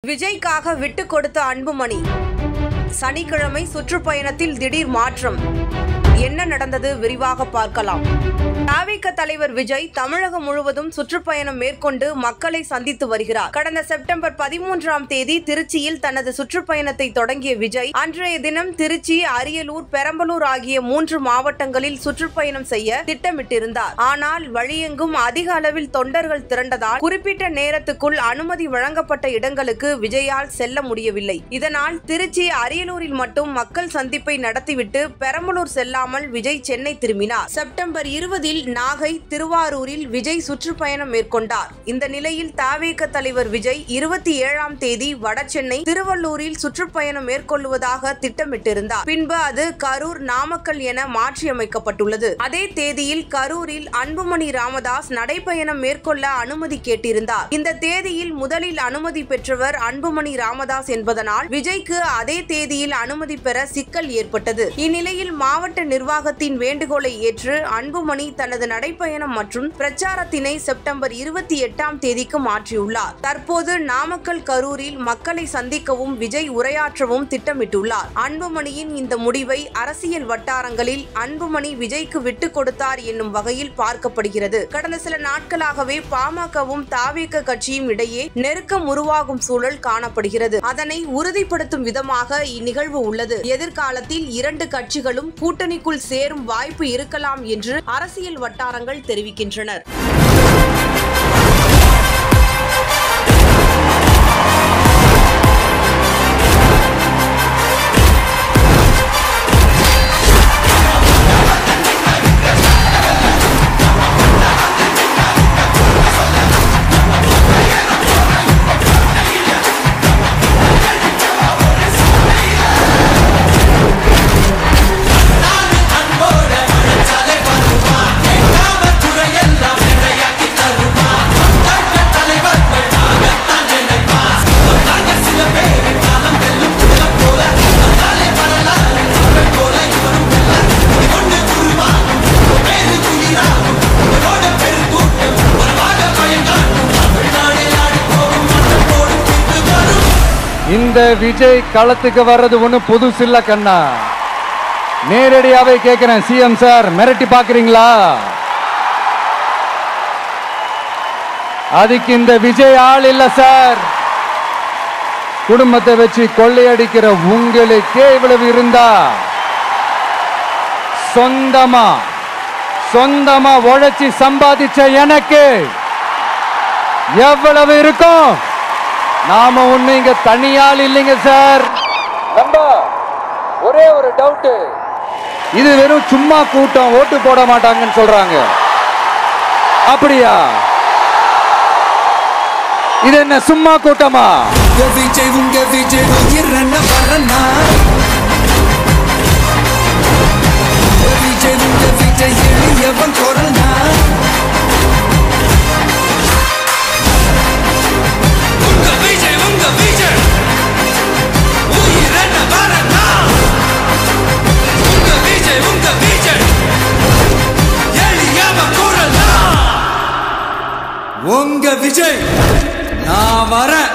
விஜய்க்காக விட்டு கொடுத்த அன்புமணி சனிக்கிழமை சுற்றுப்பயணத்தில் திடீர் மாற்றம். என்ன நடந்தது விரிவாக பார்க்கலாம். தாவேக தலைவர் விஜய் தமிழகம் முழுவதும் சுற்றுப்பயணம் மேற்கொண்டு மக்களை சந்தித்து வருகிறார். கடந்த செப்டம்பர் 13ஆம் தேதி திருச்சியில் தனது சுற்றுப்பயணத்தை தொடங்கிய விஜய் அன்றைய தினம் திருச்சி, அரியலூர், பெரம்பலூர் ஆகிய 3 மாவட்டங்களில் சுற்றுப்பயணம் செய்ய திட்டமிட்டிருந்தார். ஆனால் வழியெங்கும் அதிக அளவில் தொண்டர்கள் திரண்டதால் குறிப்பிட்ட நேரத்துக்குள் அனுமதி வழங்கப்பட்ட இடங்களுக்கு விஜயால் செல்ல முடியவில்லை. இதனால் திருச்சி, அரியலூரில் மட்டும் மக்கள் சந்திப்பை நடத்திவிட்டு பெரம்பலூர் செல்லாமல் விஜய் சென்னை திரும்பினார். செப்டம்பர் 20இல் நாகை, திருவாரூரில் விஜய் சுற்றுப்பயணம் மேற்கொண்டார். இந்த நிலையில் தாவேக தலைவர் விஜய் 27ஆம் தேதி வடசென்னை, திருவள்ளூரில் சுற்றுப்பயணம் மேற்கொள்வதாக திட்டமிட்டிருந்தார். பின்பு அது கரூர், நாமக்கல் என மாற்றியமைக்கப்பட்டுள்ளது. அதே தேதியில் கரூரில் அன்புமணி ராமதாஸ் நடைபயணம் மேற்கொள்ள அனுமதி கேட்டிருந்தார். இந்த தேதியில் முதலில் அனுமதி பெற்றவர் அன்புமணி ராமதாஸ் என்பதனால் விஜய்க்கு அதே தேதியில் அனுமதி பெற சிக்கல் ஏற்பட்டது. இந்நிலையில் மாவட்ட நிர்வாகத்தின் வேண்டுகோளை ஏற்று அன்புமணி தனது நடைபயணம் மற்றும் பிரச்சாரத்தினை செப்டம்பர் 28ஆம் தேதிக்கு மாற்றியுள்ளார். தற்போது நாமக்கல், கரூரில் மக்களை சந்திக்கவும் விஜய் உரையாற்றவும் திட்டமிட்டுள்ளார். அன்புமணியின் இந்த முடிவை அரசியல் வட்டாரங்களில் அன்புமணி விஜய்க்கு விட்டு கொடுத்தார் என்னும் வகையில் பார்க்கப்படுகிறது. கடந்த சில நாட்களாகவே பாமகவும் தாவேக கட்சியும் இடையே நெருக்கம் உருவாகும் சூழல் காணப்படுகிறது. அதனை உறுதிப்படுத்தும் விதமாக இந்நிகழ்வு உள்ளது. எதிர்காலத்தில் 2 கட்சிகளும் கூட்டணிக்குள் சேரும் வாய்ப்பு இருக்கலாம் என்று அரசியல் வட்டாரங்கள் தெரிவிக்கின்றனர். இந்த விஜய் களத்துக்கு வர்றது ஒண்ணு புதுசு இல்ல கண்ணா. நேரடியாவே கேக்குறேன், சிஎம் சார் மிரட்டி பாக்குறீங்களா? அதுக்கு இந்த விஜய் ஆள் இல்ல சார். குடும்பத்தை வச்சு கொள்ளையடிக்கிற உங்களுக்கே இவ்வளவு இருந்தா சொந்தமா உழைச்சி சம்பாதிச்ச எனக்கு எவ்வளவு இருக்கும்? நாம ஒண்ணு இங்க தனியால் இல்லைங்க சார். ஒரே ஒரு டவுட், இது வெறும் சும்மா கூட்டம், ஓட்டு போட மாட்டாங்கன்னு சொல்றாங்க. அப்படியா? இது என்ன சும்மா கூட்டமா? உங்க விஜய் நான் வரேன்.